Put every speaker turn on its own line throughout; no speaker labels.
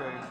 Okay.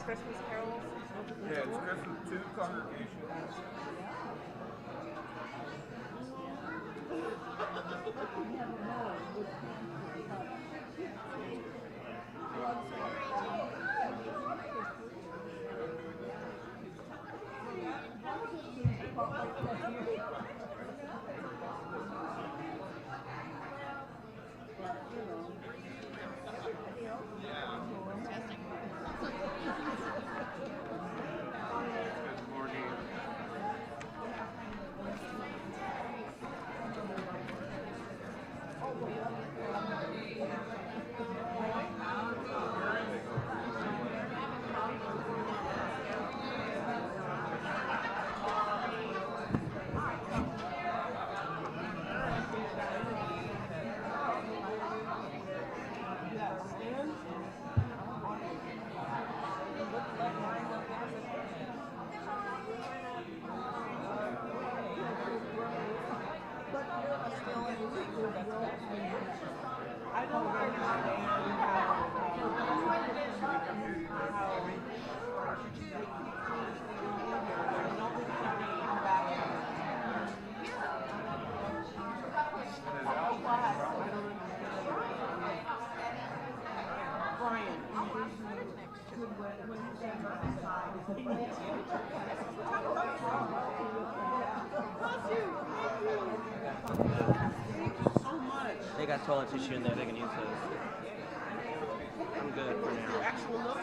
Christmas carols?
Yeah, it's Christmas, two congregations.
They got toilet tissue in there. They can use those. I'm good for now.
Actual milk?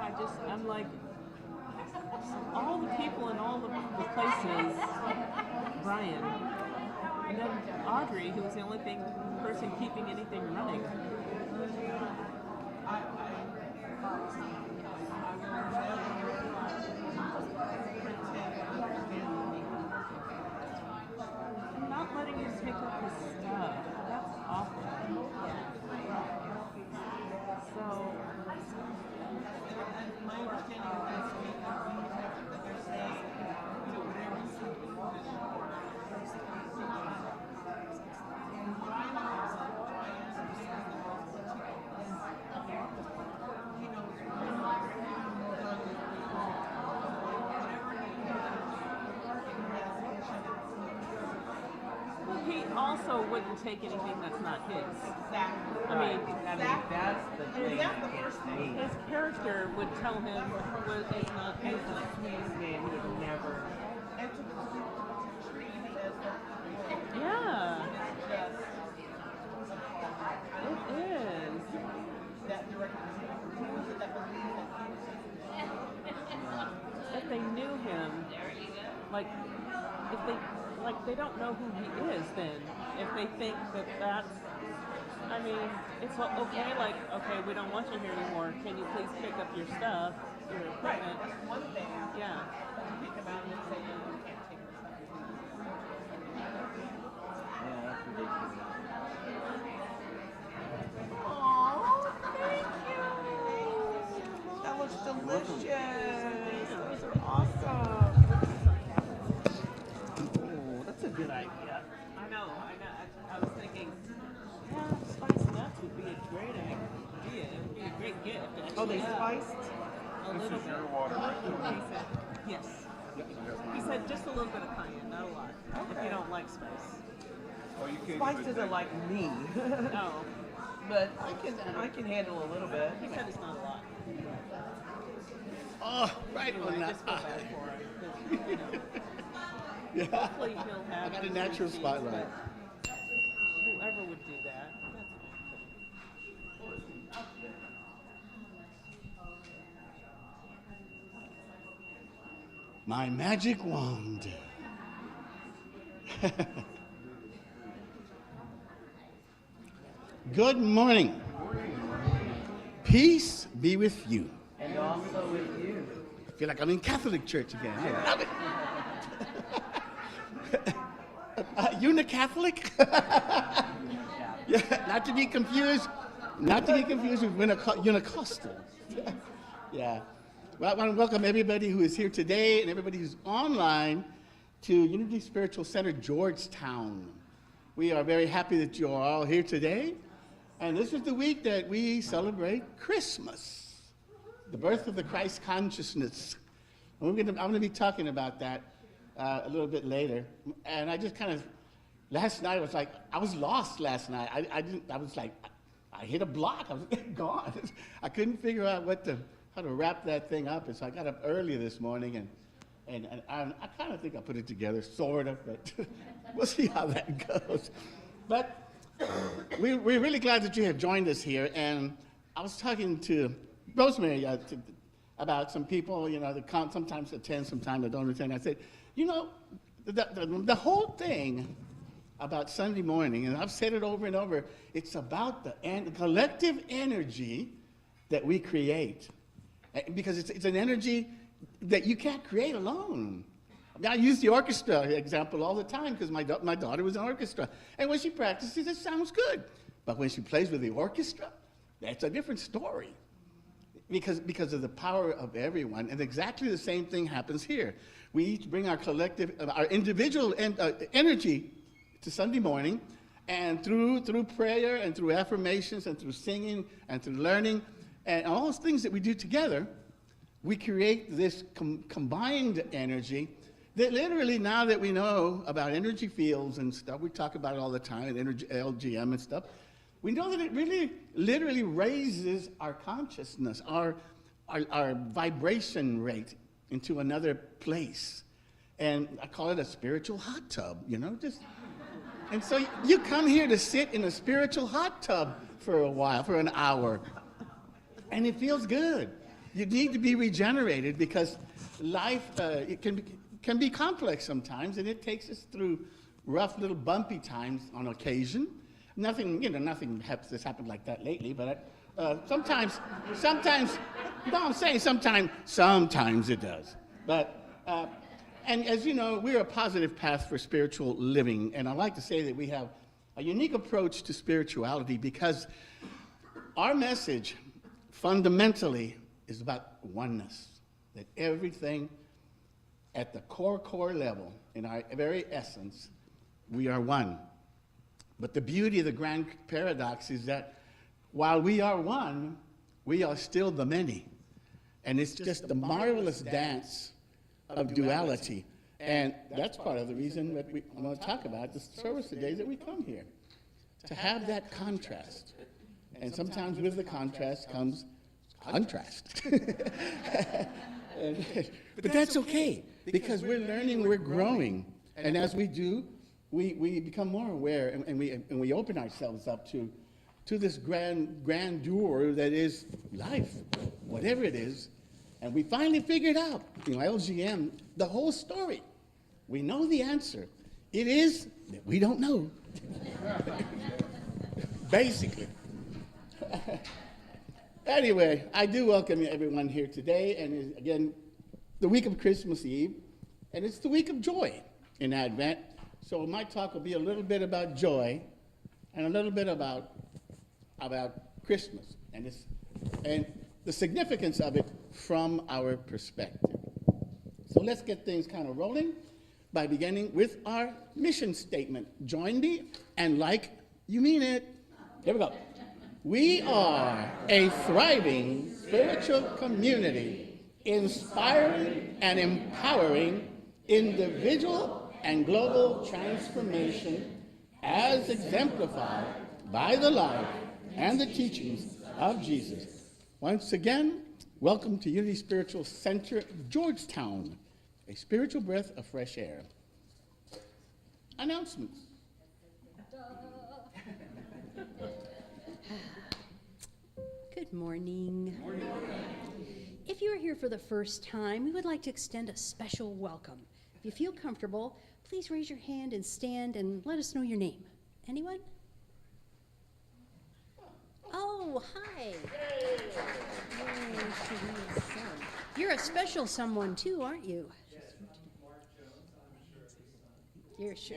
I'm like, all the people in all the places, Brian, and then Audrey, who was the only person keeping anything running. Not letting him pick up his stuff. That's awful. So,
My understanding is that they're saying whatever
he also wouldn't take anything that's not his.
Exactly.
I mean,
that's the thing
That's the
that
first
gets
thing.
me.
his character would tell him what is not his.
As the sweetest man, he would never.
And to treat it as the
Yeah,
just
it is.
that direct that believe that
If they knew him, like, if they, like, they don't know who he is then. If they think that that's, I mean, it's okay, like, okay, we don't want you here anymore. Can you please pick up your stuff, your equipment?
that's one thing.
Yeah.
To pick them out and say you can't take this stuff.
Yeah, that's ridiculous.
Oh, thank you. That looks delicious. Those are awesome.
Oh, that's a good idea.
I know. I was thinking, yeah, spiced nuts would be a great idea. It would be a great gift. Actually.
Oh, they spiced?
A little bit.
Sugar water, right?
He said, yes. He said just a little bit of cayenne, not a lot. If you don't like spice.
Oh, you can't
Spice
even
isn't
take-
like me,
Oh,
but I can handle a little bit.
he said it's not a lot.
Oh, right
Anyway,
on
I
that.
just feel bad for him. 'Cause, you know,
Yeah.
hopefully he'll have.
I got a
his
natural
routines,
spotlight.
but whoever would do that, that's
My magic wand. Good morning. Peace be with you.
And also with you.
I feel like I'm in Catholic church again. I love it. Uni-Catholic? Yeah, not to be confused with Unicostal. Yeah. Well, I want to welcome everybody who is here today and everybody who's online to Unity Spiritual Center, Georgetown. We are very happy that you are all here today. And this is the week that we celebrate Christmas, the birth of the Christ consciousness. And I'm going to be talking about that a little bit later. And I just kind of, last night I was lost last night. I hit a block. I was gone. I couldn't figure out how to wrap that thing up. And so I got up early this morning and I kind of think I put it together, sort of, but we'll see how that goes. But we're really glad that you have joined us here. And I was talking to Rosemary about some people, that sometimes attend, sometimes they don't attend. I said, the whole thing about Sunday morning, and I've said it over and over, it's about the collective energy that we create. Because it's an energy that you can't create alone. I use the orchestra example all the time because my daughter was in orchestra. And when she practices, it sounds good. But when she plays with the orchestra, that's a different story. Because of the power of everyone. And exactly the same thing happens here. We each bring our individual energy to Sunday morning. And through prayer and through affirmations and through singing and through learning and all those things that we do together, we create this combined energy that literally, now that we know about energy fields and stuff, we talk about it all the time, and energy, LGM and stuff, we know that it really literally raises our consciousness, our vibration rate into another place. And I call it a spiritual hot tub, and so you come here to sit in a spiritual hot tub for a while, for an hour, and it feels good. You need to be regenerated because life it can be complex sometimes, and it takes us through rough little bumpy times on occasion. Nothing has happened like that lately, but sometimes, no, I'm saying sometimes it does. But, and as you know, we're a positive path for spiritual living, and I like to say that we have a unique approach to spirituality because our message fundamentally is about oneness, that everything at the core level, in our very essence, we are one. But the beauty of the grand paradox is that while we are one, we are still the many. And it's just the marvelous dance of duality. And that's part of the reason that we want to talk about the service today, that we come here, to have that contrast. And sometimes with the contrast comes contrast. But that's okay, because we're learning, we're growing. And as we do, we become more aware, and we open ourselves up to this grandeur that is life, whatever it is. And we finally figured out, LGM, the whole story. We know the answer. It is that we don't know. Basically. Anyway, I do welcome everyone here today, and again, the week of Christmas Eve, and it's the week of joy in Advent. So my talk will be a little bit about joy and a little bit about Christmas and the significance of it from our perspective. So let's get things kind of rolling by beginning with our mission statement. Join me and like you mean it. Here we go. We are a thriving spiritual community, inspiring and empowering individual and global transformation as exemplified by the life and the teachings of Jesus. Once again, welcome to Unity Spiritual Center, Georgetown, a spiritual breath of fresh air. Announcements.
Good morning. If you are here for the first time, we would like to extend a special welcome. If you feel comfortable, please raise your hand and stand and let us know your name. Anyone? Oh, hi. You're a special someone too, aren't you? You're sure.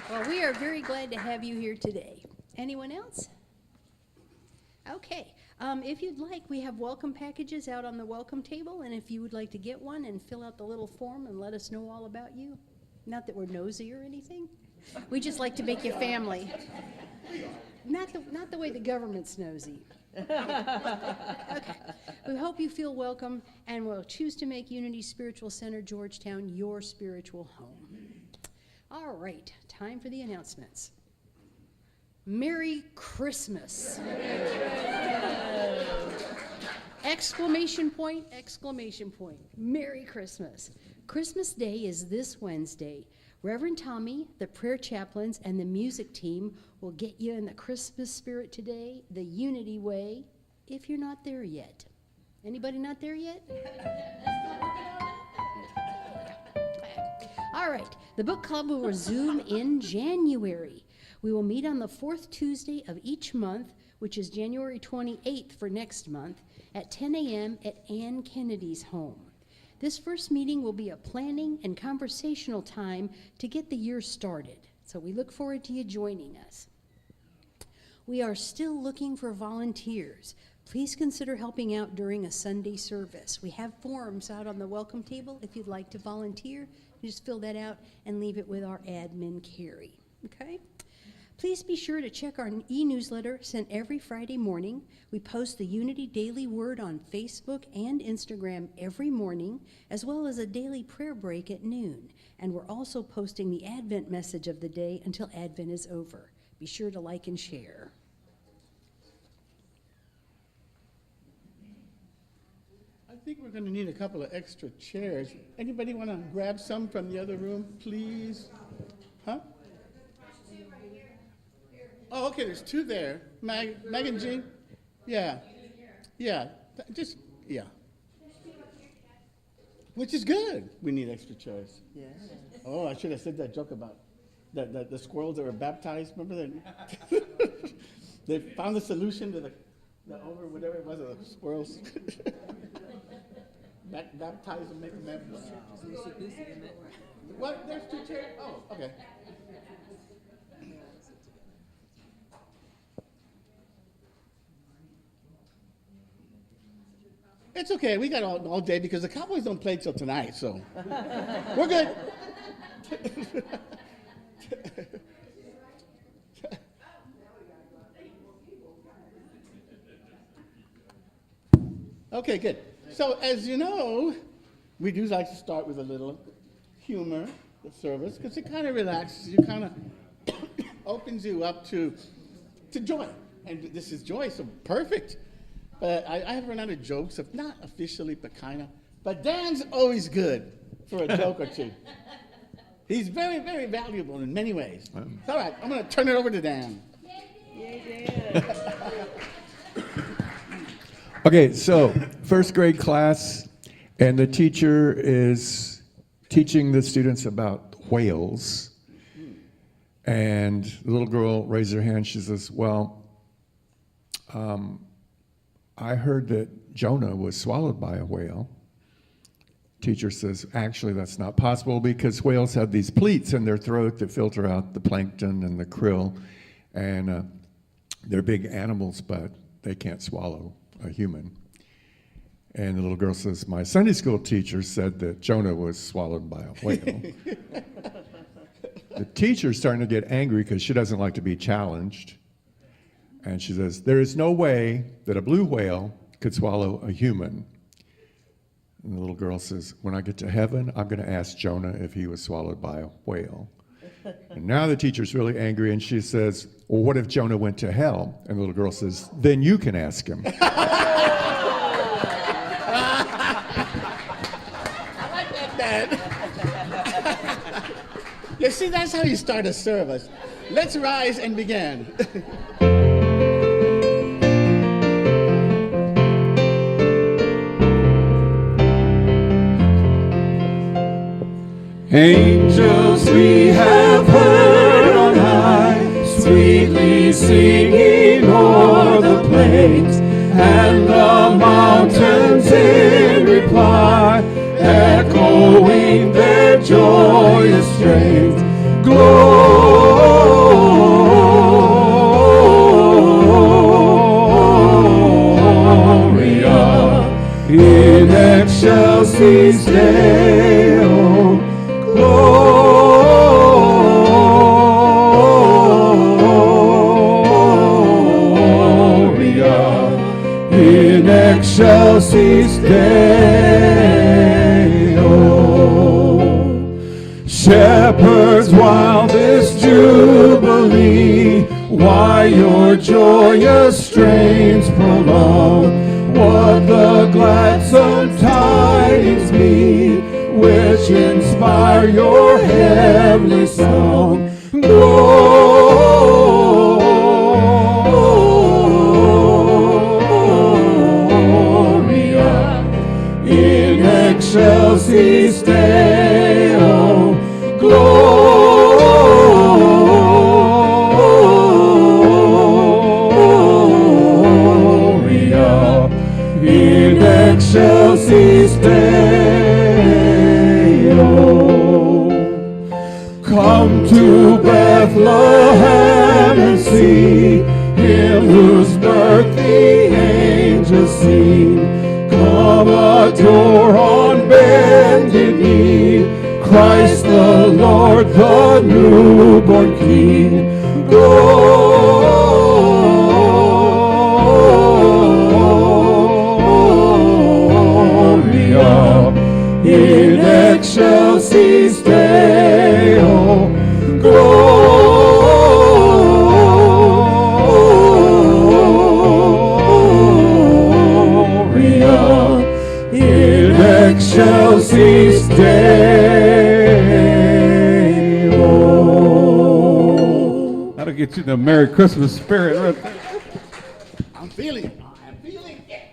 Well, we are very glad to have you here today. Anyone else? Okay. If you'd like, we have welcome packages out on the welcome table, and if you would like to get one and fill out the little form and let us know all about you. Not that we're nosy or anything. We just like to make you family. Not the way the government's nosy. Okay. We hope you feel welcome, and we'll choose to make Unity Spiritual Center Georgetown your spiritual home. All right, time for the announcements. Merry Christmas. Exclamation point, exclamation point. Merry Christmas. Christmas Day is this Wednesday. Reverend Tommy, the prayer chaplains, and the music team will get you in the Christmas spirit today, the Unity way, if you're not there yet. Anybody not there yet? All right, the book club will resume in January. We will meet on the fourth Tuesday of each month, which is January 28th for next month, at 10 a.m. at Ann Kennedy's home. This first meeting will be a planning and conversational time to get the year started, so we look forward to you joining us. We are still looking for volunteers. Please consider helping out during a Sunday service. We have forms out on the welcome table if you'd like to volunteer. You just fill that out and leave it with our admin, Carrie, okay? Please be sure to check our e-newsletter sent every Friday morning. We post the Unity Daily Word on Facebook and Instagram every morning, as well as a daily prayer break at noon. And we're also posting the Advent message of the day until Advent is over. Be sure to like and share.
I think we're going to need a couple of extra chairs. Anybody want to grab some from the other room, please? Huh? Oh, okay, there's two there. Meg and Jean? Yeah. Yeah. Yeah. Which is good. We need extra chairs.
Yeah.
Oh, I should have said that joke about the squirrels that were baptized. Remember that? They found the solution to the over whatever it was, the squirrels. Baptize them, make them have. What? There's two chairs? Oh, okay. It's okay. We got all day because the Cowboys don't play till tonight, so we're good. Okay, good. So as you know, we do like to start with a little humor, the service, because it kind of relaxes you, kind of opens you up to joy. And this is joy, so perfect. But I have run out of jokes, if not officially, but kind of. But Dan's always good for a joke or two. He's very, very valuable in many ways. It's all right, I'm going to turn it over to Dan.
Yay, Dan.
Okay, so first grade class, and the teacher is teaching the students about whales. And the little girl raised her hand. She says, well, I heard that Jonah was swallowed by a whale. Teacher says, actually, that's not possible because whales have these pleats in their throat that filter out the plankton and the krill. And they're big animals, but they can't swallow a human. And the little girl says, my Sunday school teacher said that Jonah was swallowed by a whale. The teacher's starting to get angry because she doesn't like to be challenged. And she says, there is no way that a blue whale could swallow a human. And the little girl says, when I get to heaven, I'm going to ask Jonah if he was swallowed by a whale. And now the teacher's really angry, and she says, well, what if Jonah went to hell? And the little girl says, then you can ask him.
I like that, Dad. You see, that's how you start a service. Let's rise and begin.
Angels we have heard on high, sweetly singing o'er the plains, and the mountains in reply, echoing their joyous strains. Gloria in excelsis Deo. Gloria in excelsis Deo. Shepherds, while this jubilee, why your joyous strains prolong? What the gladsome tidings be, which inspire your heavenly song. Gloria in excelsis Deo. Gloria in excelsis Deo. Come to Bethlehem and see him whose birth the angels sing. Come adore on bended knee Christ the Lord, the newborn King. Gloria in excelsis Deo. Gloria in excelsis Deo.
That'll
get you the Merry Christmas spirit right there.
I'm feeling it. I'm feeling it.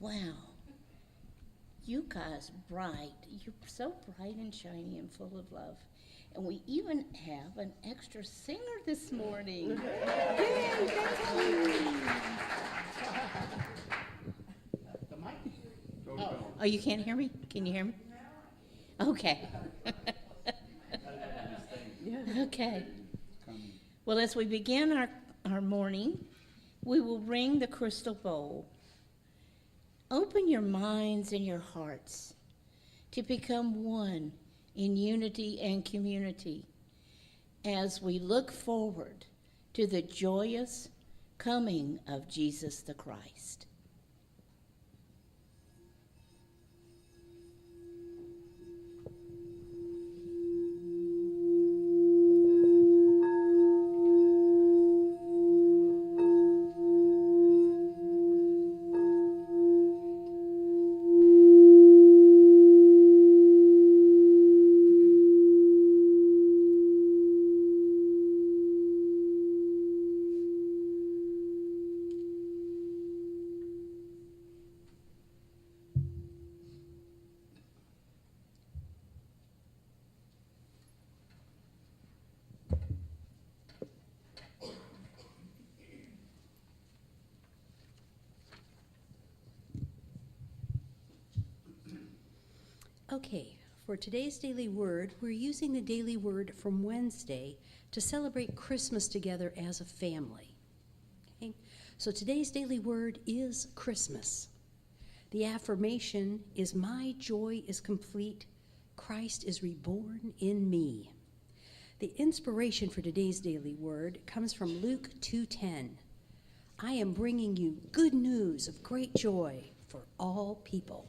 Wow. You guys bright. You're so bright and shiny and full of love. And we even have an extra singer this morning. Yay, thank you.
The mic?
Oh, you can't hear me? Can you hear me? Okay. Okay. Well, as we begin our morning, we will ring the crystal bowl. Open your minds and your hearts to become one in unity and community as we look forward to the joyous coming of Jesus the Christ.
Okay, for today's daily word, we're using the daily word from Wednesday to celebrate Christmas together as a family. Okay? So today's daily word is Christmas. The affirmation is, "My joy is complete. Christ is reborn in me." The inspiration for today's daily word comes from Luke 2:10. "I am bringing you good news of great joy for all people."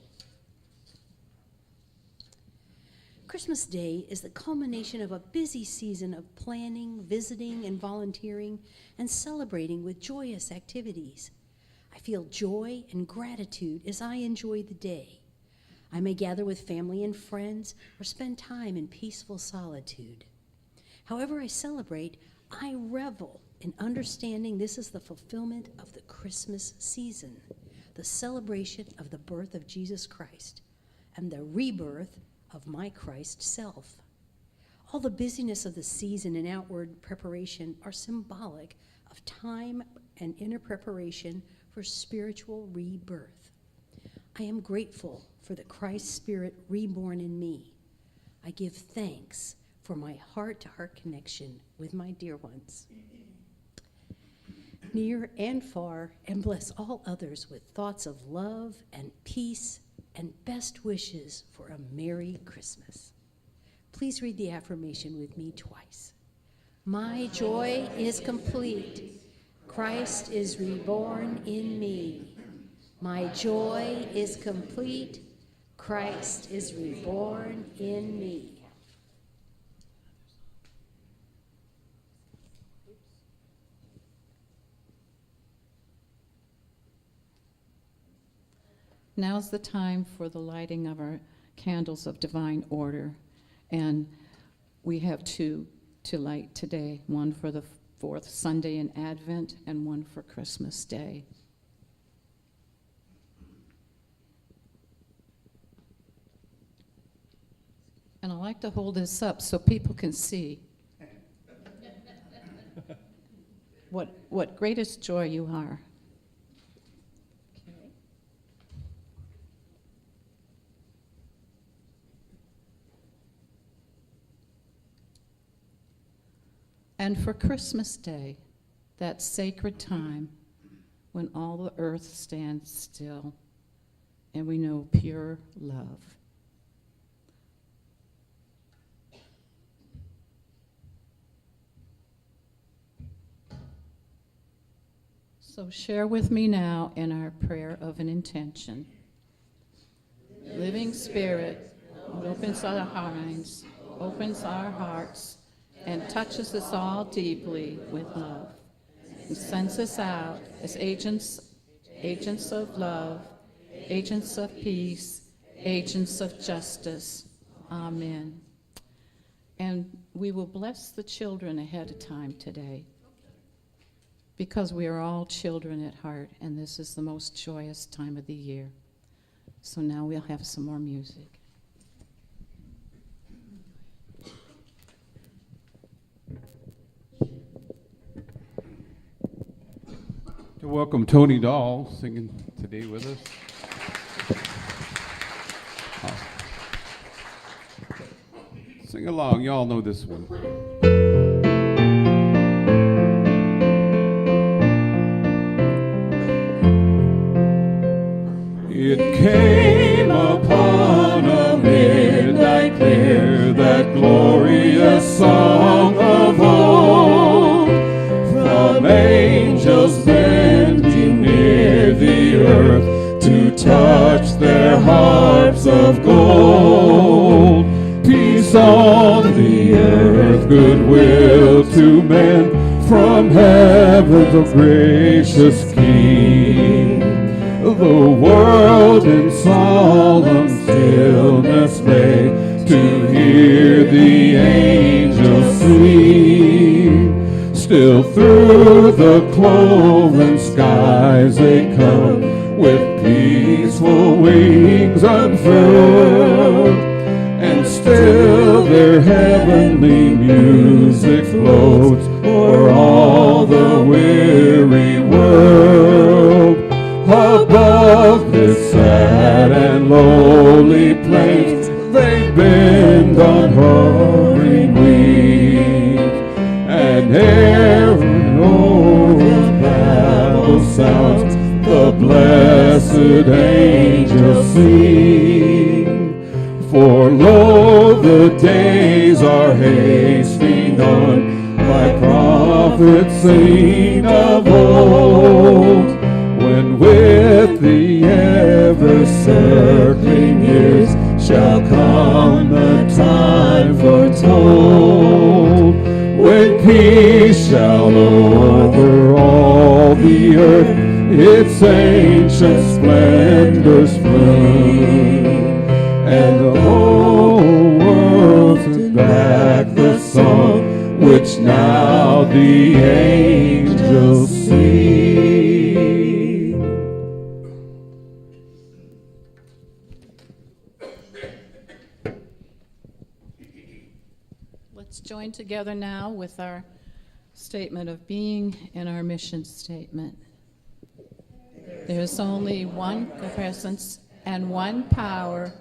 Christmas Day is the culmination of a busy season of planning, visiting, and volunteering, and celebrating with joyous activities. I feel joy and gratitude as I enjoy the day. I may gather with family and friends or spend time in peaceful solitude. However I celebrate, I revel in understanding this is the fulfillment of the Christmas season, the celebration of the birth of Jesus Christ, and the rebirth of my Christ self. All the busyness of the season and outward preparation are symbolic of time and inner preparation for spiritual rebirth. I am grateful for the Christ Spirit reborn in me. I give thanks for my heart-to-heart connection with my dear ones, near and far, and bless all others with thoughts of love and peace and best wishes for a Merry Christmas. Please read the affirmation with me twice. My joy is complete. Christ is reborn in me. My joy is complete. Christ is reborn in me.
Now's the time for the lighting of our candles of divine order. And we have two to light today, one for the fourth Sunday in Advent and one for Christmas Day. And I like to hold this up so people can see what greatest joy you are. And for Christmas Day, that sacred time when all the earth stands still and we know pure love. So share with me now in our prayer of an intention. living Spirit opens our minds, opens our hearts, and touches us all deeply with love. And sends us out as agents of love, agents of peace, agents of justice. Amen. And we will bless the children ahead of time today, because we are all children at heart, and this is the most joyous time of the year. So now we'll have some more music.
To welcome Tony Dahl singing today with us. Sing along, y'all know this one. It came upon a midnight clear, that glorious song of old, from angels bending near the earth to touch their harps of gold. Peace on the earth, goodwill to men, from heaven the gracious King. The world in solemn stillness lay to hear the angels sing. Still through the cloven skies they come, with peaceful wings unfurled, and still their heavenly music floats o'er all the weary world. Above this sad and lowly plains, they bend on hovering wings, and every old battle sounds the blessed angels sing. For lo, the days are hasting on, by prophets seen of old, when with the ever-circling years shall come the time foretold, when peace shall over all the earth its ancient splendors fling, and the whole world sends back the song which now the angels sing.
Let's join together now with our statement of being and our mission statement. There is only one presence and one power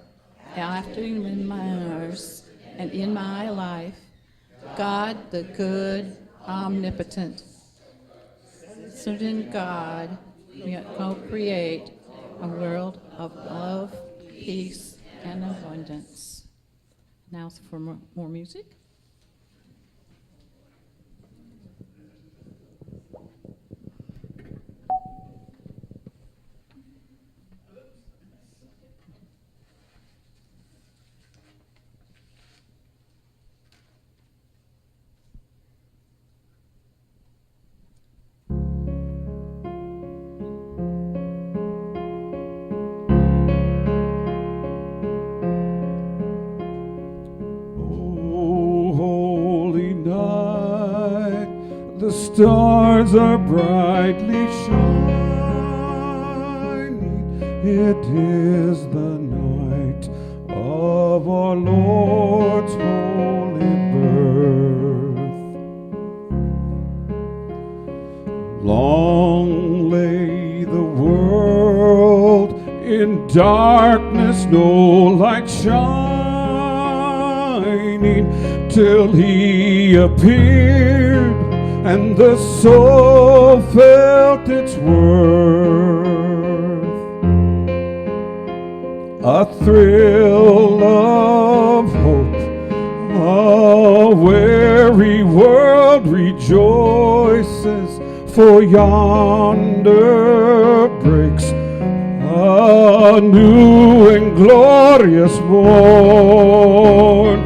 acting in my earth and in my life, God the good, omnipotent. Certain God, we co-create a world of love, peace, and abundance. Now for more music.
The stars are brightly shining. It is the night of our Lord's holy birth. Long lay the world in darkness, no light shining, till he appeared, and the soul felt its worth. A thrill of hope, a weary world rejoices, for yonder breaks a a new and glorious morn.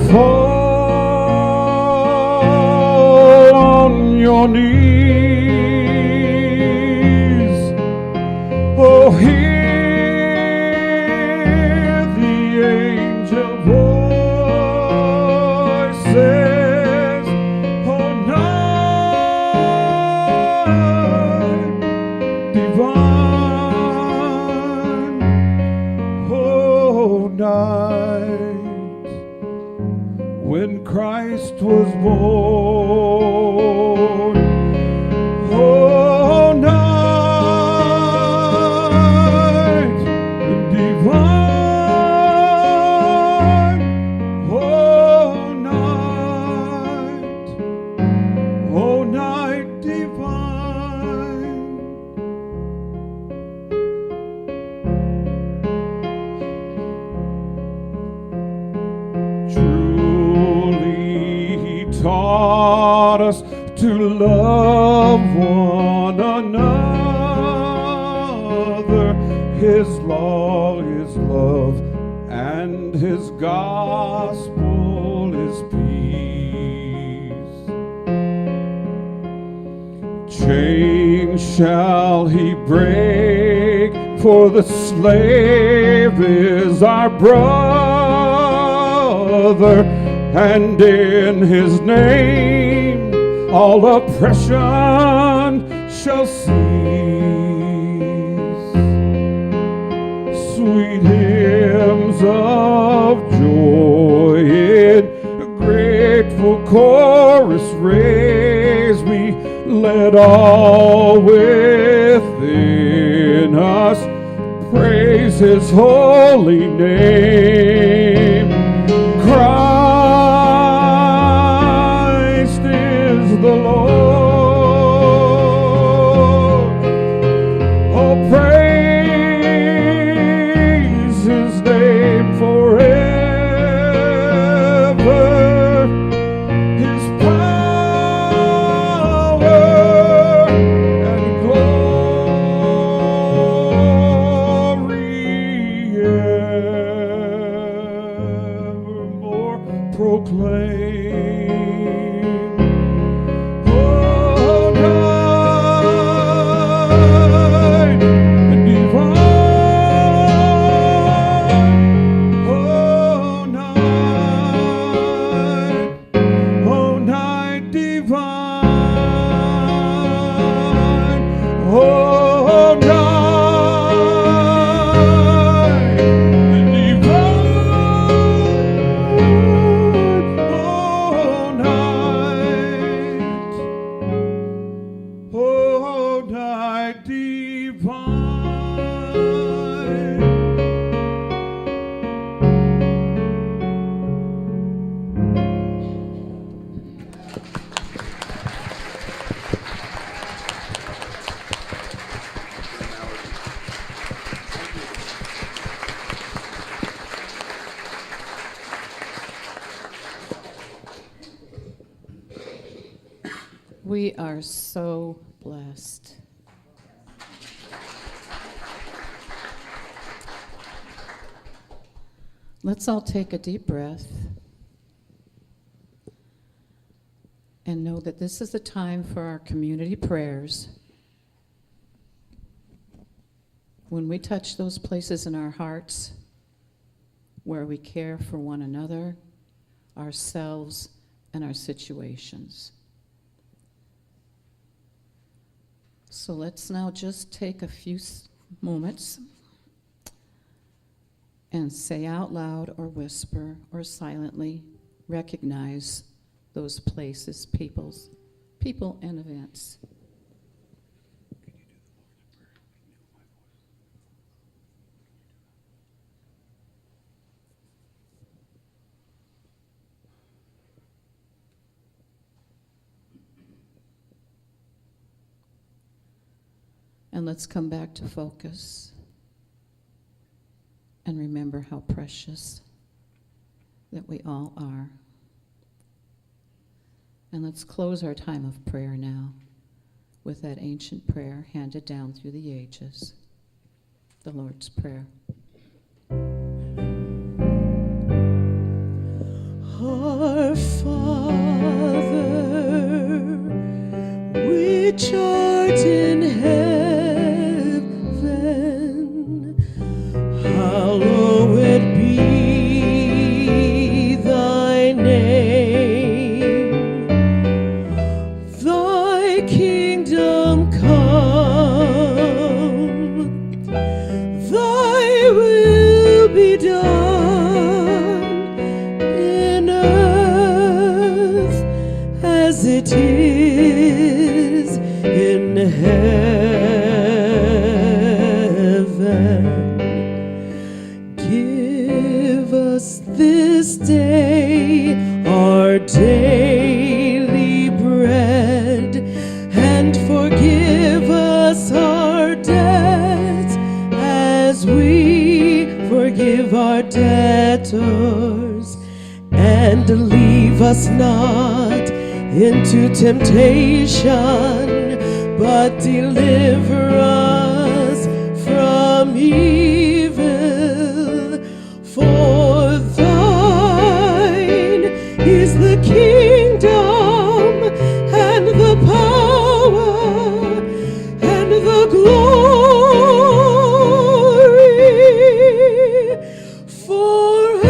Fall on your knees. Oh, hear the angel voices. Oh, night divine. Oh, night when Christ was born. Oh, night divine. Oh, night divine. Truly he taught us to love one another. His law is love, and his gospel is peace. Chains shall he break, for the slave is our brother, and in his name all oppression shall cease. Sweet hymns of joy in grateful chorus raise we, let all within us praise his holy name. Christ is the Lord. Oh, praise his name forever. His power and glory evermore proclaim. Oh, night divine. Oh, night divine. Oh, night divine. Oh, night divine.
We are so blessed. Let's all take a deep breath and know that this is the time for our community prayers. When we touch those places in our hearts where we care for one another, ourselves, and our situations. So let's now just take a few moments and say out loud or whisper or silently, recognize those places, people and events. And let's come back to focus and remember how precious that we all are. And let's close our time of prayer now with that ancient prayer handed down through the ages. the Lord's Prayer.
Our Father, which art in heaven, hallowed be thy name. Thy kingdom come, thy will be done in earth as it is in heaven. Give us this day our daily bread, and forgive us our debts as we forgive our debtors. And leave us not into temptation, but deliver us from evil. For thine is the kingdom and the power and the glory forever.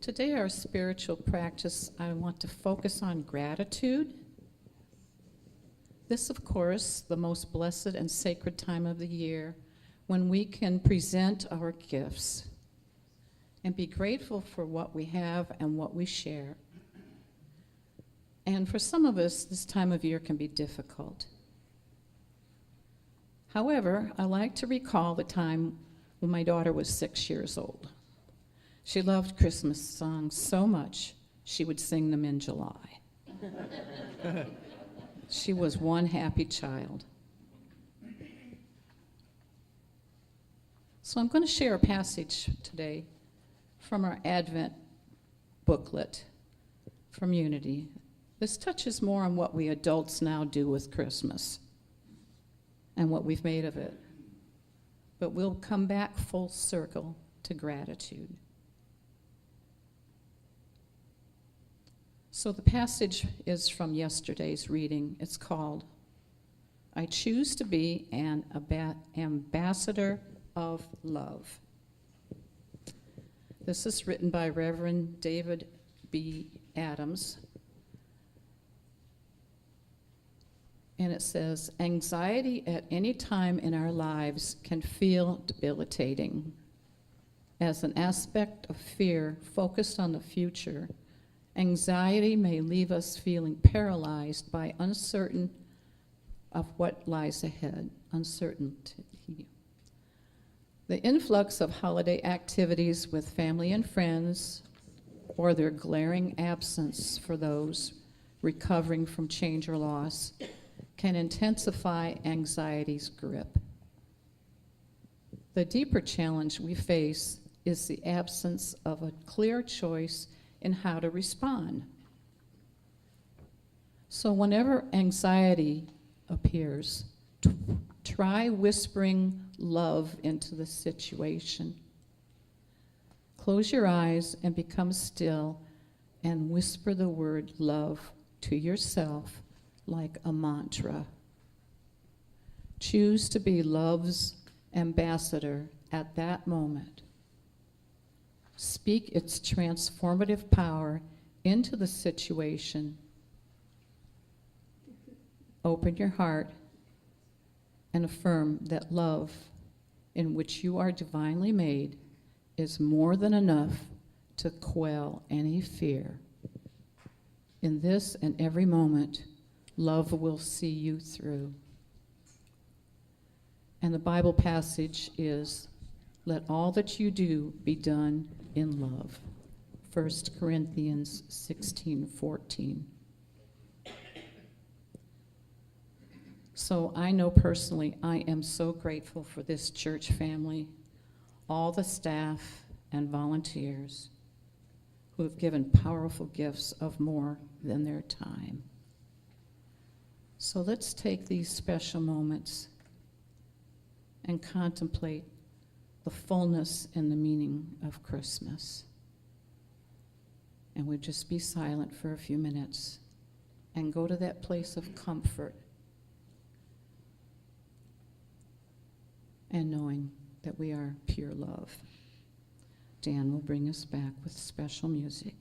Today, our spiritual practice, I want to focus on gratitude. This, of course, the most blessed and sacred time of the year when we can present our gifts and be grateful for what we have and what we share. And for some of us, this time of year can be difficult. However, I like to recall the time when my daughter was 6 years old. She loved Christmas songs so much, she would sing them in July. She was one happy child. So I'm going to share a passage today from our Advent booklet from Unity. This touches more on what we adults now do with Christmas and what we've made of it. But we'll come back full circle to gratitude. So the passage is from yesterday's reading. It's called, I Choose to Be an Ambassador of Love. This is written by Reverend David B. Adams. And it says, anxiety at any time in our lives can feel debilitating. As an aspect of fear focused on the future, anxiety may leave us feeling paralyzed by uncertain of what lies ahead, uncertainty. The influx of holiday activities with family and friends, or their glaring absence for those recovering from change or loss, can intensify anxiety's grip. The deeper challenge we face is the absence of a clear choice in how to respond. So whenever anxiety appears, try whispering love into the situation. Close your eyes and become still and whisper the word love to yourself like a mantra. Choose to be love's ambassador at that moment. Speak its transformative power into the situation. Open your heart and affirm that love, in which you are divinely made, is more than enough to quell any fear. In this and every moment, love will see you through. And the Bible passage is, let all that you do be done in love. 1 Corinthians 16:14. So I know personally, I am so grateful for this church family, all the staff and volunteers who have given powerful gifts of more than their time. So let's take these special moments and contemplate the fullness and the meaning of Christmas. And we'll just be silent for a few minutes and go to that place of comfort and knowing that we are pure love. Dan will bring us back with special music.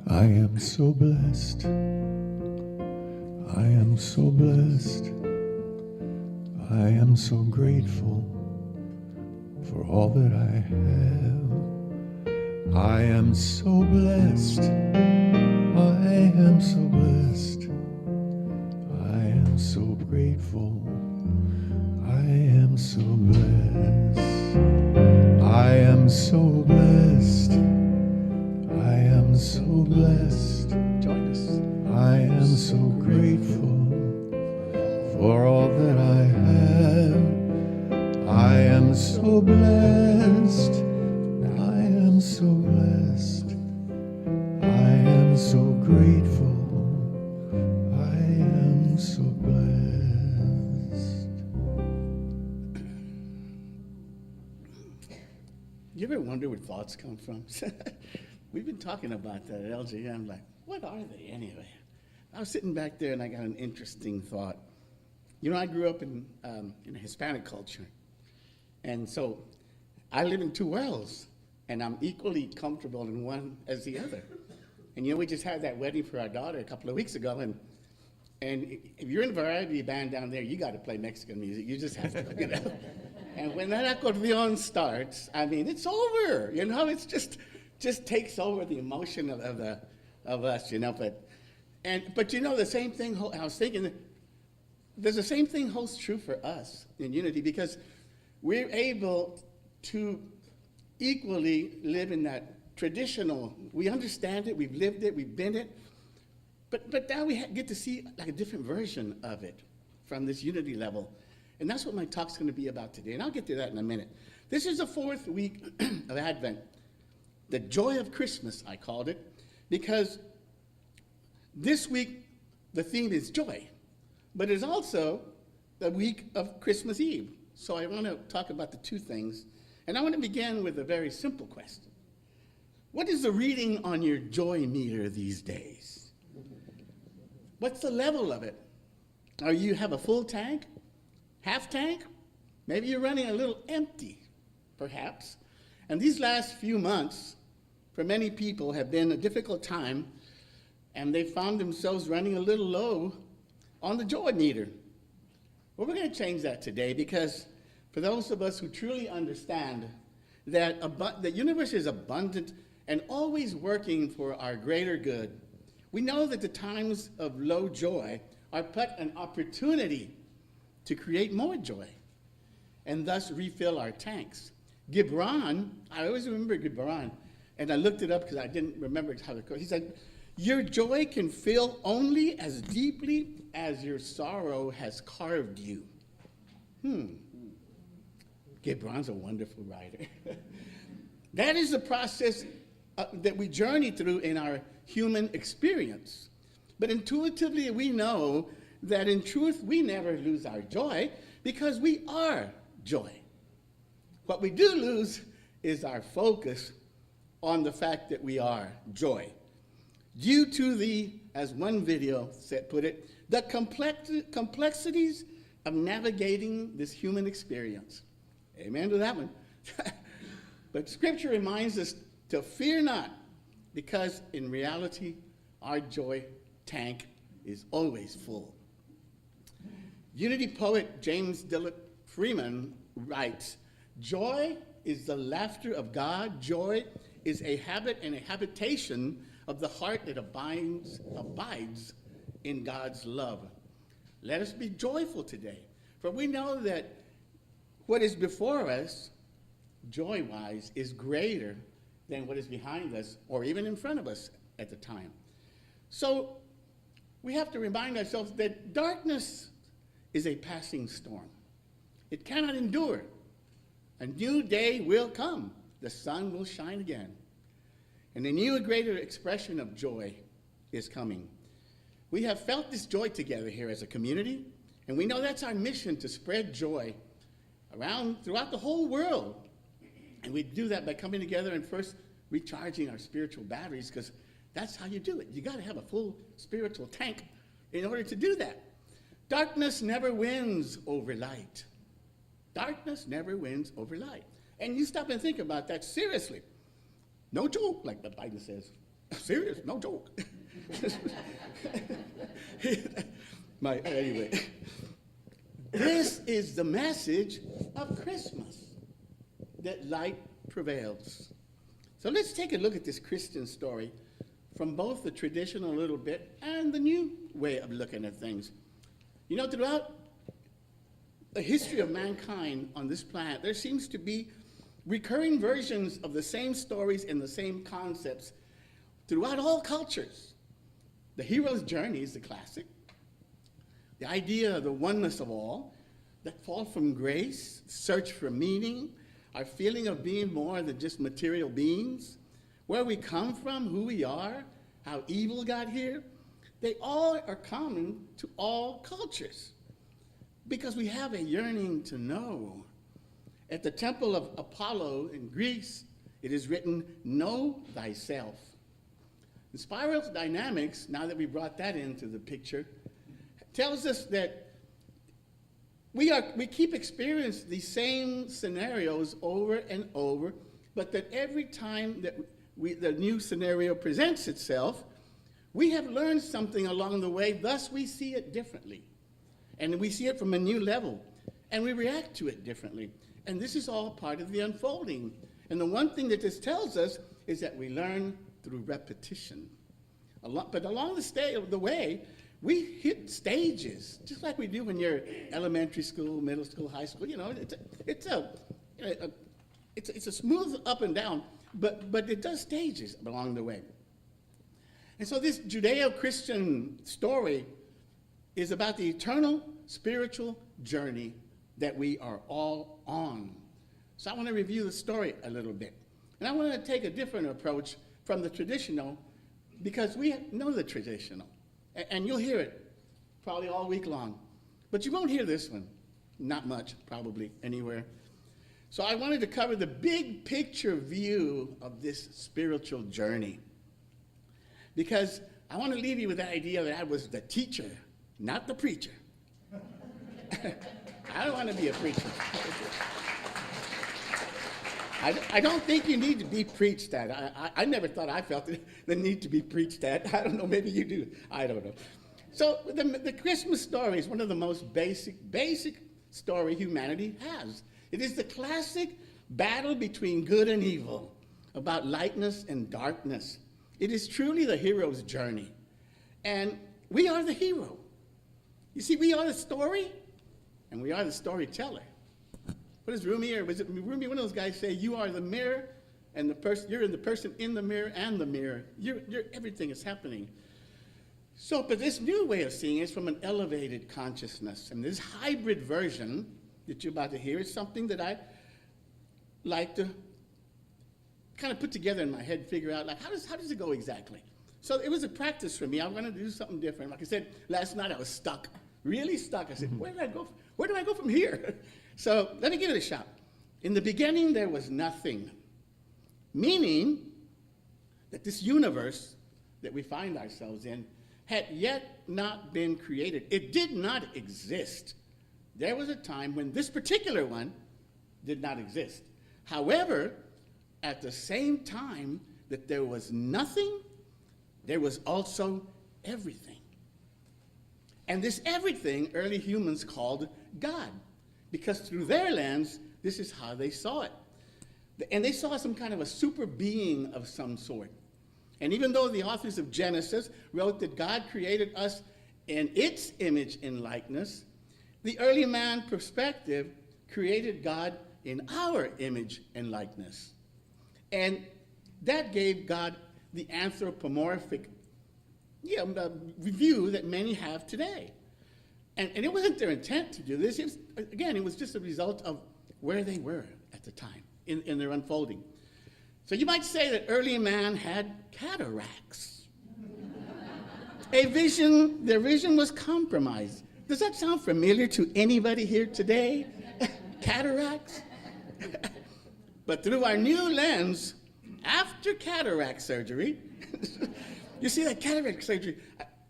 I am so blessed. I am so blessed. I am so grateful for all that I have. I am so blessed. I am so blessed. I am so grateful. I am so blessed. I am so blessed. I am so blessed.
Join us.
I am so grateful for all that I have. I am so blessed. I am so blessed. I am so grateful. I am so blessed.
You ever wonder where thoughts come from? We've been talking about that at LJ. I'm like, what are they anyway? I was sitting back there and I got an interesting thought. You know, I grew up in a Hispanic culture. And so I live in two worlds, and I'm equally comfortable in one as the other. And you know, we just had that wedding for our daughter a couple of weeks ago, and if you're in a variety band down there, you got to play Mexican music. You just have to, you know. And when that accordion starts, I mean, it's over. You know, it's just takes over the emotion of us, you know. But you know, the same thing. I was thinking, there's the same thing holds true for us in Unity, because we're able to equally live in that traditional. We understand it. We've lived it. We've been it. But now we get to see like a different version of it from this Unity level. And that's what my talk's going to be about today. And I'll get to that in a minute. This is the fourth week of Advent. The Joy of Christmas, I called it, because this week the theme is joy, but it's also the week of Christmas Eve. So I want to talk about the two things, and I want to begin with a very simple question. What is the reading on your joy meter these days? What's the level of it? You have a full tank? Half tank? Maybe you're running a little empty. perhaps. And these last few months, for many people, have been a difficult time, and they found themselves running a little low on the joy meter. Well, we're going to change that today, because for those of us who truly understand that the universe is abundant and always working for our greater good, we know that the times of low joy are but an opportunity to create more joy and thus refill our tanks. Gibran, I always remember Gibran, and I looked it up because I didn't remember how it goes. He said, "Your joy can fill only as deeply as your sorrow has carved you." Gibran's a wonderful writer. That is the process that we journey through in our human experience. But intuitively, we know that in truth, we never lose our joy because we are joy. What we do lose is our focus on the fact that we are joy. Due to the, as one video put it, the complexities of navigating this human experience. Amen to that one. But Scripture reminds us to fear not, because in reality, our joy tank is always full. Unity poet James Dillard Freeman writes, "Joy is the laughter of God. Joy is a habit and a habitation of the heart that abides in God's love." Let us be joyful today, for we know that what is before us, joy-wise, is greater than what is behind us or even in front of us at the time. So we have to remind ourselves that darkness is a passing storm. It cannot endure. A new day will come. The sun will shine again. And a new and greater expression of joy is coming. We have felt this joy together here as a community, and we know that's our mission, to spread joy throughout the whole world. And we do that by coming together and first recharging our spiritual batteries, because that's how you do it. You got to have a full spiritual tank in order to do that. Darkness never wins over light. Darkness never wins over light. And you stop and think about that seriously. No joke, like the Biden says. Serious, no joke. Anyway, this is the message of Christmas, that light prevails. So let's take a look at this Christian story from both the traditional little bit and the new way of looking at things. You know, throughout the history of mankind on this planet, there seems to be recurring versions of the same stories and the same concepts throughout all cultures. The hero's journey is the classic. The idea of the oneness of all, that fall from grace, search for meaning, our feeling of being more than just material beings, where we come from, who we are, how evil got here, they all are common to all cultures because we have a yearning to know. At the temple of Apollo in Greece, it is written, "Know thyself." The spiral dynamics, now that we brought that into the picture, tells us that we keep experiencing these same scenarios over and over, but that every time that the new scenario presents itself, we have learned something along the way, thus we see it differently. And we see it from a new level, and we react to it differently. And this is all part of the unfolding. And the one thing that this tells us is that we learn through repetition. But along the way, we hit stages, just like we do when you're elementary school, middle school, high school. You know, it's a smooth up and down, but it does stages along the way. And so this Judeo-Christian story is about the eternal spiritual journey that we are all on. So I want to review the story a little bit. And I want to take a different approach from the traditional, because we know the traditional. And you'll hear it probably all week long. But you won't hear this one. Not much, probably, anywhere. So I wanted to cover the big picture view of this spiritual journey. Because I want to leave you with the idea that I was the teacher, not the preacher. I don't want to be a preacher. I don't think you need to be preached at. I never thought I felt the need to be preached at. I don't know, maybe you do. I don't know. So the Christmas story is one of the most basic story humanity has. It is the classic battle between good and evil, about lightness and darkness. It is truly the hero's journey. And we are the hero. You see, we are the story, and we are the storyteller. What does Rumi, or was it Rumi, one of those guys say, you are the mirror, and you're in the person in the mirror and the mirror. You're everything is happening. So, but this new way of seeing is from an elevated consciousness. And this hybrid version that you're about to hear is something that I like to kind of put together in my head, figure out, like, how does it go exactly? So it was a practice for me. I'm going to do something different. Like I said, last night I was stuck, really stuck. I said, where do I go from here? So let me give it a shot. In the beginning, there was nothing, meaning that this universe that we find ourselves in had yet not been created. It did not exist. There was a time when this particular one did not exist. However, at the same time that there was nothing, there was also everything. And this everything early humans called God, because through their lens, this is how they saw it. And they saw some kind of a super being of some sort. And even though the authors of Genesis wrote that God created us in its image and likeness, the early man perspective created God in our image and likeness. And that gave God the anthropomorphic view that many have today. And it wasn't their intent to do this. It was just a result of where they were at the time in their unfolding. So you might say that early man had cataracts. Their vision was compromised. Does that sound familiar to anybody here today? Cataracts? But through our new lens, after cataract surgery, you see that cataract surgery,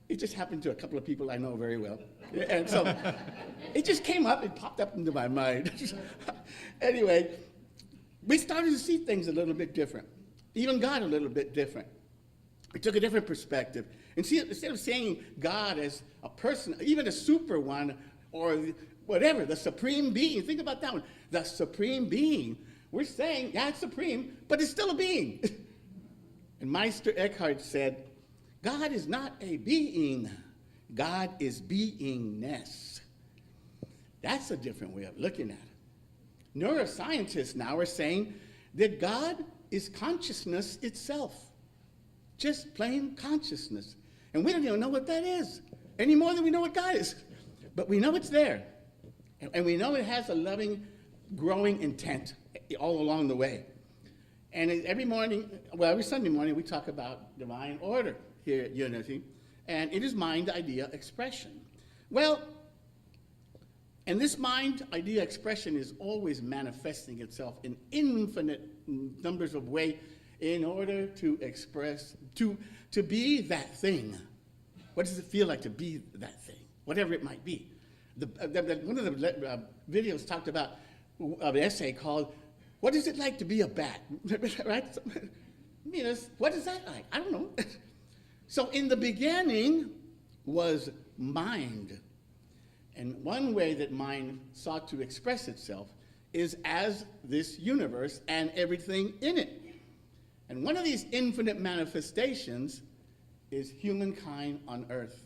it just happened to a couple of people I know very well. And so it just came up, it popped up into my mind. Anyway, we started to see things a little bit different, even God a little bit different. We took a different perspective. And see, instead of saying God as a person, even a super one, or whatever, the supreme being, think about that one, the supreme being. We're saying, yeah, it's supreme, but it's still a being. And Meister Eckhart said, God is not a being, God is beingness. That's a different way of looking at it. Neuroscientists now are saying that God is consciousness itself, just plain consciousness. And we don't even know what that is, any more than we know what God is. But we know it's there. And we know it has a loving, growing intent all along the way. And every Sunday morning, we talk about divine order here at Unity. And it is mind, idea, expression. Well, and this mind, idea, expression is always manifesting itself in infinite numbers of ways in order to express, to be that thing. What does it feel like to be that thing? Whatever it might be. One of the videos talked about an essay called, "What is it like to be a bat?" Right? What is that like? I don't know. So in the beginning was mind. And one way that mind sought to express itself is as this universe and everything in it. And one of these infinite manifestations is humankind on earth.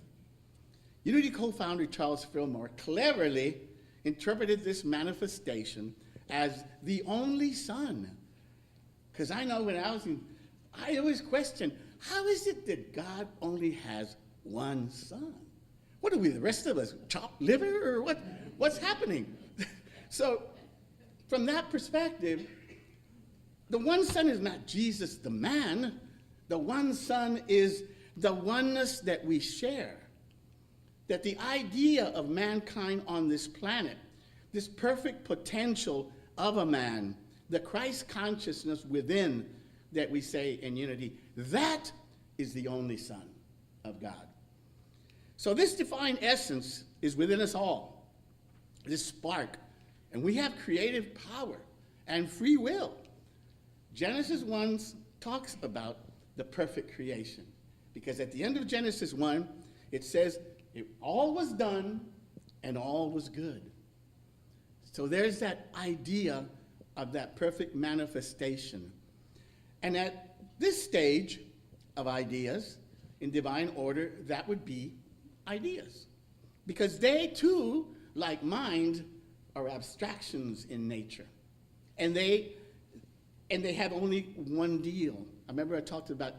Unity co-founder Charles Fillmore cleverly interpreted this manifestation as the only son. Because I know when I always questioned, how is it that God only has one son? What are we, the rest of us, chopped liver, or what? What's happening? So from that perspective, the one son is not Jesus the man. The one son is the oneness that we share. That the idea of mankind on this planet, this perfect potential of a man, the Christ consciousness within that we say in Unity, that is the only Son of God. So this divine essence is within us all, this spark, and we have creative power and free will. Genesis 1 talks about the perfect creation. Because at the end of Genesis 1, it says, all was done and all was good. So there's that idea of that perfect manifestation. And at this stage of ideas, in divine order, that would be ideas. Because they too, like mind, are abstractions in nature. And they have only one deal. I remember I talked about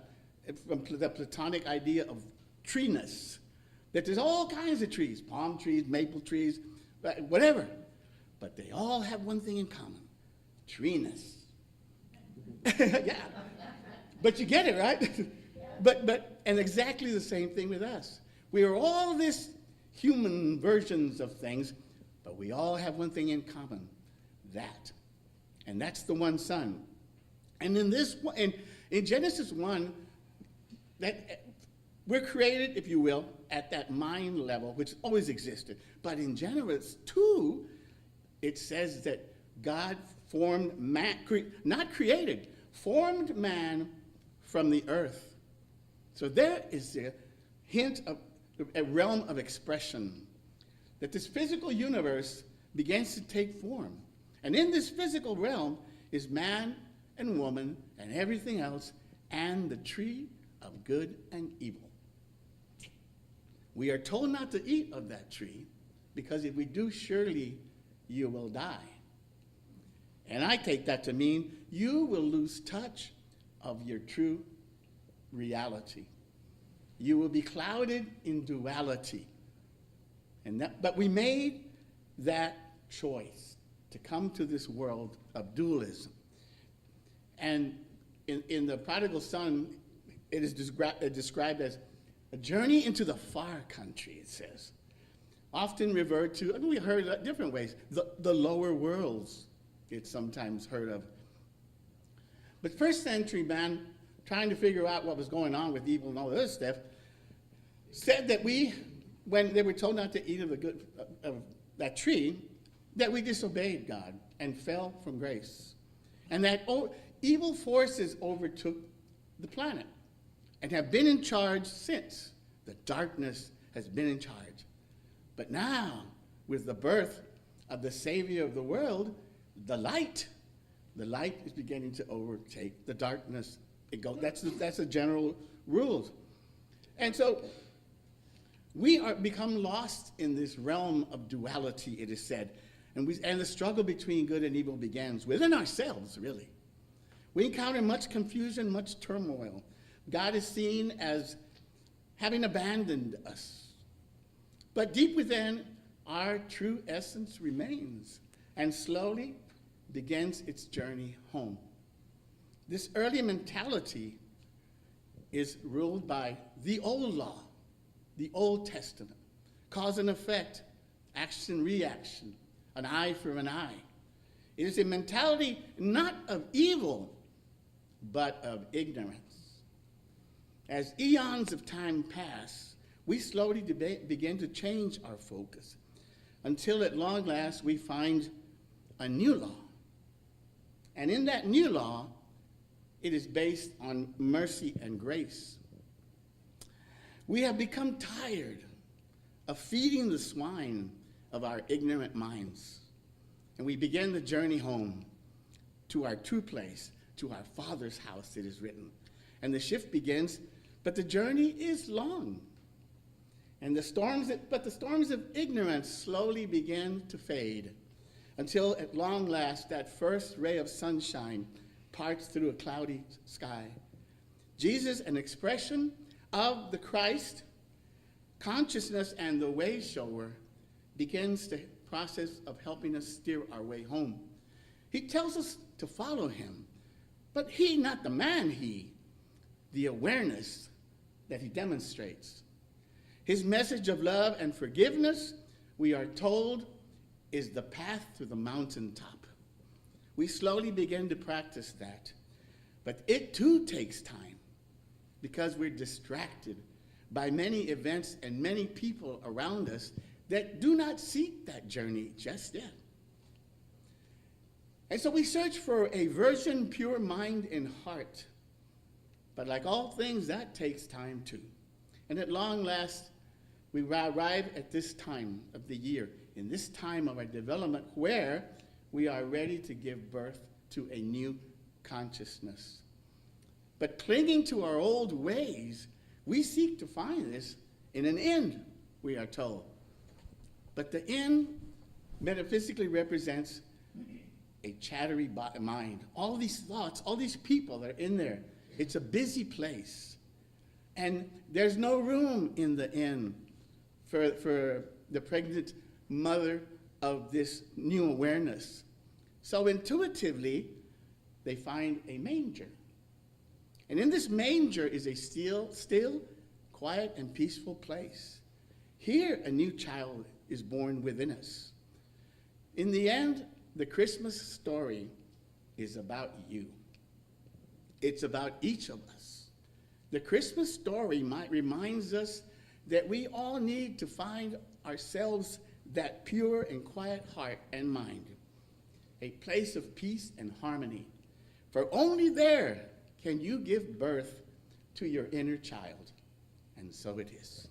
from the Platonic idea of treeness, that there's all kinds of trees, palm trees, maple trees, whatever. But they all have one thing in common, treeness. Yeah. But you get it, right? And exactly the same thing with us. We are all this human versions of things, but we all have one thing in common, that. And that's the one Son. And in Genesis 1, that we're created, if you will, at that mind level, which always existed. But in Genesis 2, it says that God formed man, not created, formed man from the earth. So there is a hint of a realm of expression, that this physical universe begins to take form. And in this physical realm is man and woman and everything else, and the tree of good and evil. We are told not to eat of that tree, because if we do, surely you will die. And I take that to mean you will lose touch of your true reality. You will be clouded in duality. But we made that choice to come to this world of dualism. And in the prodigal son, it is described as a journey into the far country, it says. Often referred to, and we heard it different ways, the lower worlds, it's sometimes heard of. But first century man, trying to figure out what was going on with evil and all this stuff, said that when they were told not to eat of that tree, that we disobeyed God and fell from grace. And that evil forces overtook the planet and have been in charge since. The darkness has been in charge. But now, with the birth of the Savior of the world, the light is beginning to overtake the darkness. That's the general rules. And so we become lost in this realm of duality, it is said. And the struggle between good and evil begins within ourselves, really. We encounter much confusion, much turmoil. God is seen as having abandoned us. But deep within, our true essence remains and slowly begins its journey home. This early mentality is ruled by the old law, the Old Testament, cause and effect, action, reaction, an eye for an eye. It is a mentality not of evil, but of ignorance. As eons of time pass, we slowly begin to change our focus until at long last we find a new law. And in that new law, it is based on mercy and grace. We have become tired of feeding the swine of our ignorant minds. And we begin the journey home to our true place, to our Father's house, it is written. And the shift begins, but the journey is long. And the storms of ignorance slowly begin to fade until at long last that first ray of sunshine parts through a cloudy sky. Jesus, an expression of the Christ, consciousness and the way shower, begins the process of helping us steer our way home. He tells us to follow him, but he, not the man he, the awareness that he demonstrates. His message of love and forgiveness, we are told, is the path to the mountaintop. We slowly begin to practice that, but it too takes time because we're distracted by many events and many people around us that do not seek that journey just yet. And so we search for a virgin, pure mind and heart. But like all things, that takes time too. And at long last, we arrive at this time of the year, in this time of our development, where we are ready to give birth to a new consciousness. But clinging to our old ways, we seek to find this in an end, we are told. But the end metaphysically represents a chattery mind. All these thoughts, all these people that are in there, it's a busy place. And there's no room in the inn for the pregnant mother of this new awareness. So intuitively, they find a manger. And in this manger is a still, quiet, and peaceful place. Here, a new child is born within us. In the end, the Christmas story is about you. It's about each of us. The Christmas story reminds us that we all need to find ourselves that pure and quiet heart and mind, a place of peace and harmony. For only there can you give birth to your inner child. And so it is.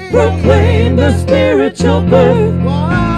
Proclaim the spiritual birth while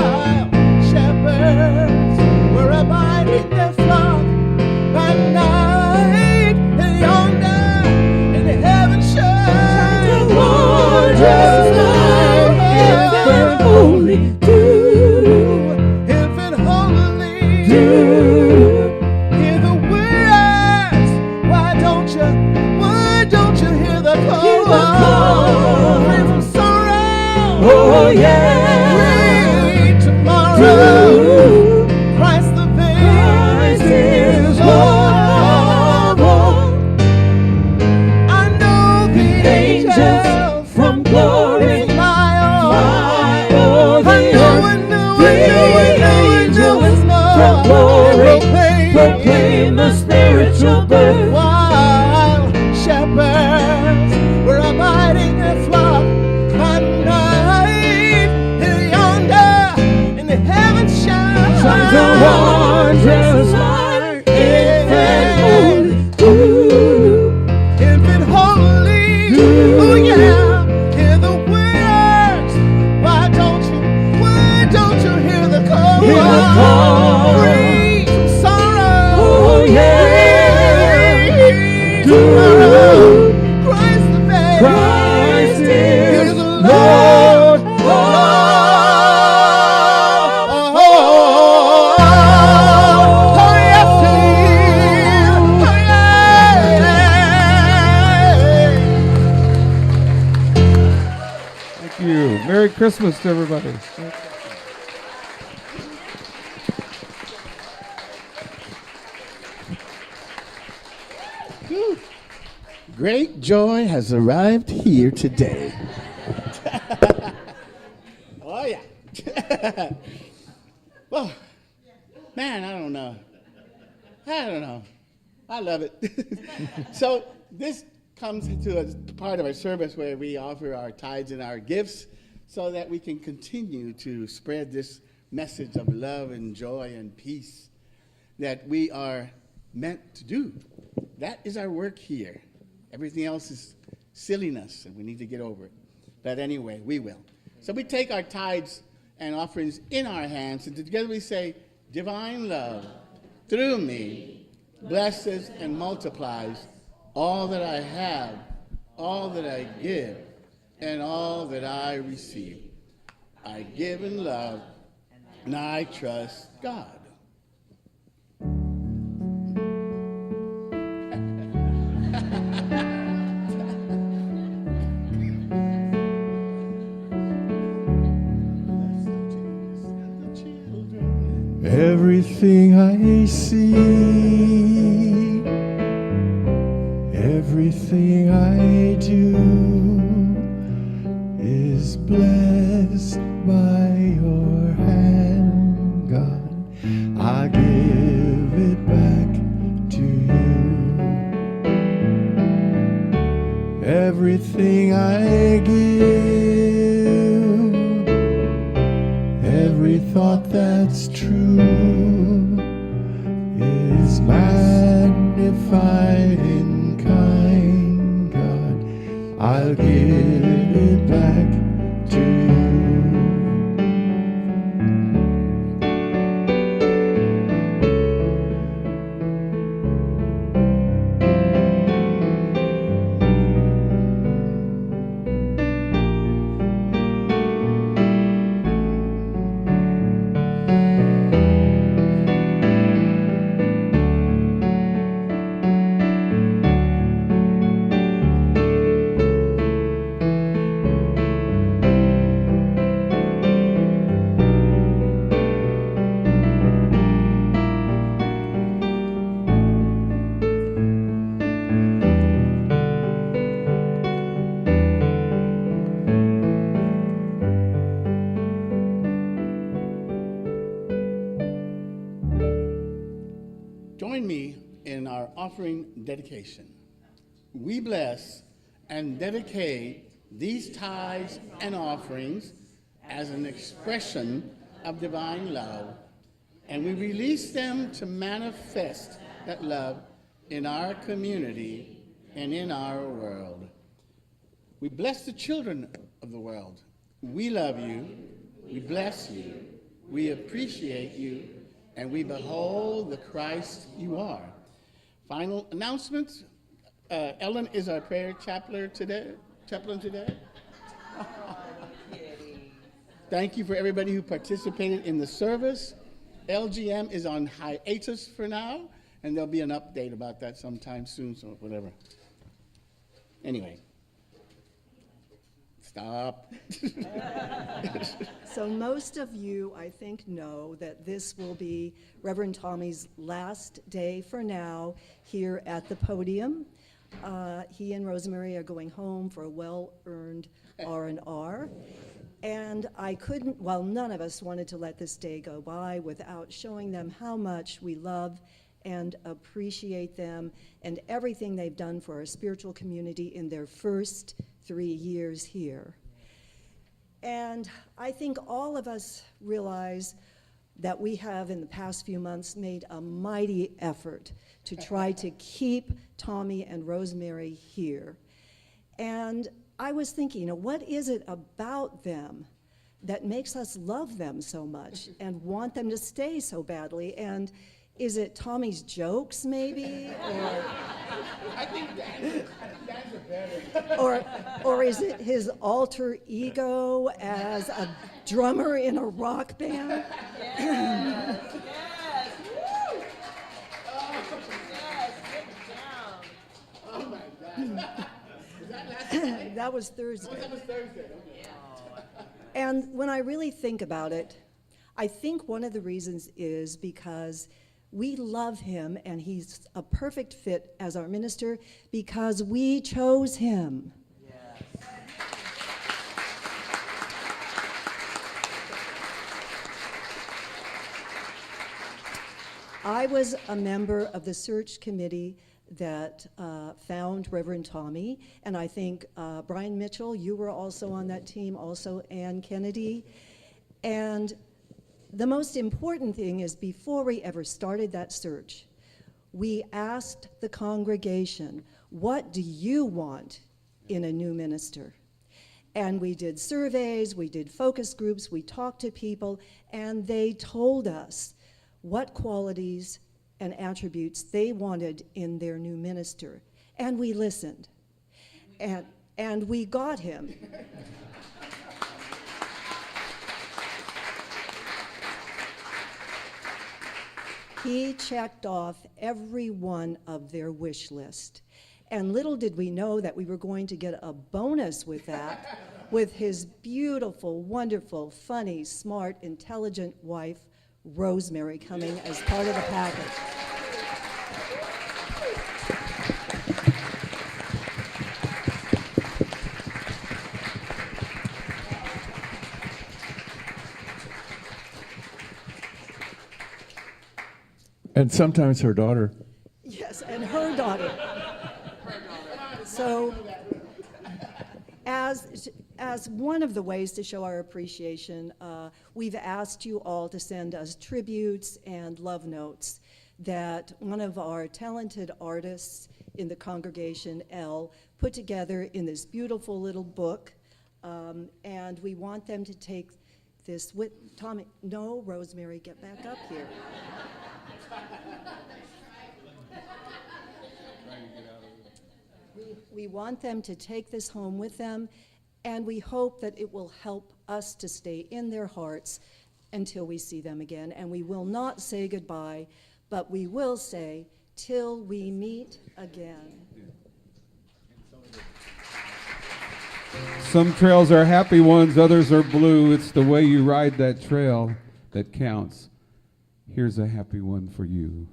Christmas to everybody.
Whew. Great joy has arrived here today. Oh, yeah. Well, man, I don't know. I love it. So this comes to a part of our service where we offer our tithes and our gifts so that we can continue to spread this message of love and joy and peace that we are meant to do. That is our work here. Everything else is silliness, and we need to get over it. But anyway, we will. So we take our tithes and offerings in our hands, and together we say, divine love through me blesses and multiplies all that I have, all that I give, and all that I receive. I give in love, and I trust God.
Everything I see, everything I do is blessed by your hand, God. I give it back to you. Everything I give, every thought that's true is magnified in kind, God. I'll give it back to you.
Join me in our offering dedication. We bless and dedicate these tithes and offerings as an expression of divine love, and we release them to manifest that love in our community and in our world. We bless the children of the world. We love you, we bless you, we appreciate you, and we behold the Christ you are. Final announcements. Ellen is our prayer chaplain today. Thank you for everybody who participated in the service. LGM is on hiatus for now, and there'll be an update about that sometime soon, so whatever. Anyway. Stop.
So most of you, I think, know that this will be Reverend Tommy's last day for now here at the podium. He and Rosemary are going home for a well-earned R&R. And I couldn't, well, none of us wanted to let this day go by without showing them how much we love and appreciate them and everything they've done for our spiritual community in their first 3 years here. And I think all of us realize that we have in the past few months made a mighty effort to try to keep Tommy and Rosemary here. And I was thinking, what is it about them that makes us love them so much and want them to stay so badly? And is it Tommy's jokes, maybe? Or
I think Dan's are better.
Or is it his alter ego as a drummer in a rock band?
Yes. Woo! Yes, get down.
Oh my God. Was that last night?
That was Thursday.
Oh, that was Thursday. Okay.
And when I really think about it, I think one of the reasons is because we love him and he's a perfect fit as our minister because we chose him. I was a member of the search committee that found Reverend Tommy, and I think Brian Mitchell, you were also on that team, also Ann Kennedy. And the most important thing is before we ever started that search, we asked the congregation, what do you want in a new minister? And we did surveys, we did focus groups, we talked to people, and they told us what qualities and attributes they wanted in their new minister. And we listened. And we got him. He checked off every one of their wish list. And little did we know that we were going to get a bonus with that, with his beautiful, wonderful, funny, smart, intelligent wife, Rosemary, coming as part of the package.
And sometimes her daughter.
Yes, and her daughter. So, as one of the ways to show our appreciation, we've asked you all to send us tributes and love notes that one of our talented artists in the congregation, Elle, put together in this beautiful little book. And we want them to take this with, Tommy, no, Rosemary, get back up here. We want them to take this home with them, and we hope that it will help us to stay in their hearts until we see them again. And we will not say goodbye, but we will say, till we meet again.
Some trails are happy ones, others are blue. It's the way you ride that trail that counts. Here's a happy one for you.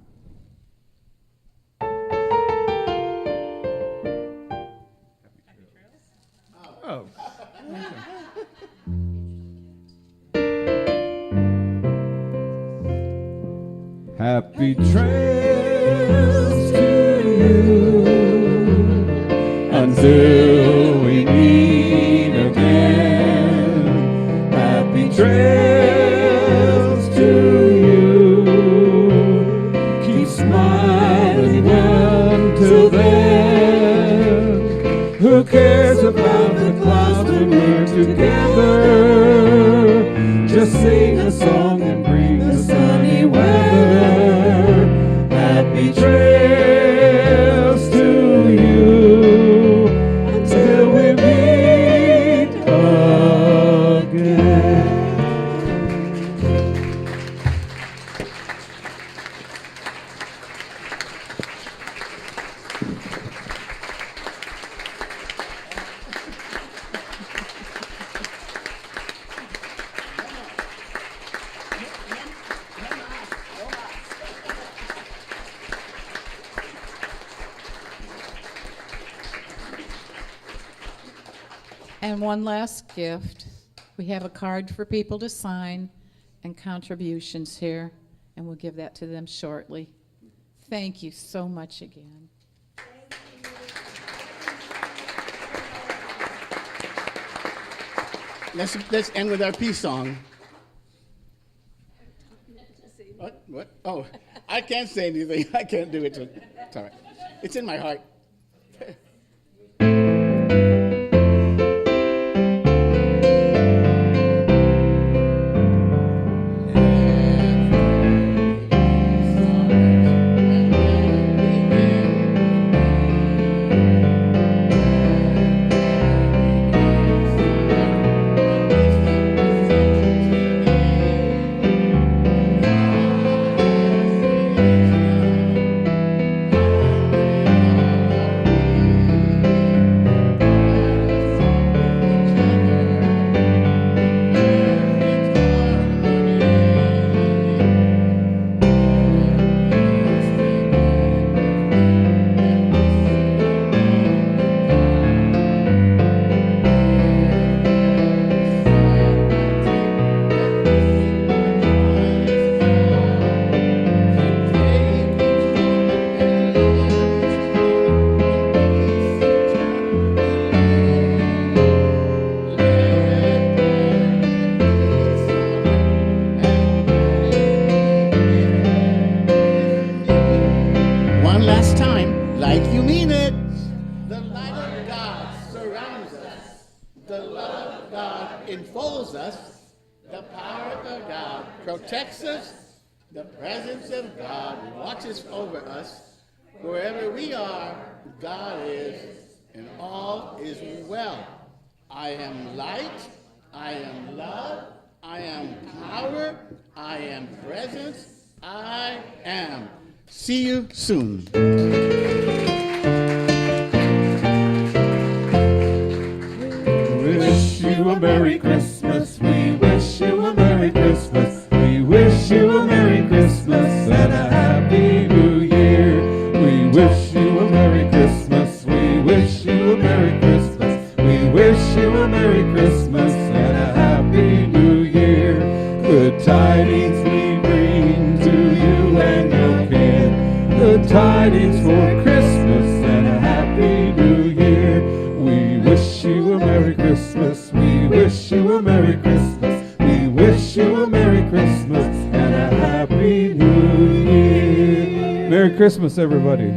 Oh.
Happy trails to you until we meet again. Happy trails to you. Keep smiling until then. Who cares about the clouds when we're together? Just sing a song and bring the sunny weather. Happy trails to you until we meet again.
And one last gift. We have a card for people to sign and contributions here, and we'll give that to them shortly. Thank you so much again.
Let's end with our peace song. What? Oh, I can't say anything. I can't do it. It's all right. It's in my heart. enfolds us, the power of God protects us, the presence of God watches over us. Wherever we are, God is, and all is well. I am light, I am love, I am power, I am presence, I am. See you soon.
Wish you a Merry Christmas. We wish you a Merry Christmas. We wish you a Merry Christmas and a Happy New Year. We wish you a Merry Christmas. We wish you a Merry Christmas. We wish you a Merry Christmas and a Happy New Year. Good tidings we bring to you and your kin. Good tidings for Christmas and a Happy New Year. We wish you a Merry Christmas. We wish you a Merry Christmas. We wish you a Merry Christmas and a Happy New Year. Merry Christmas, everybody.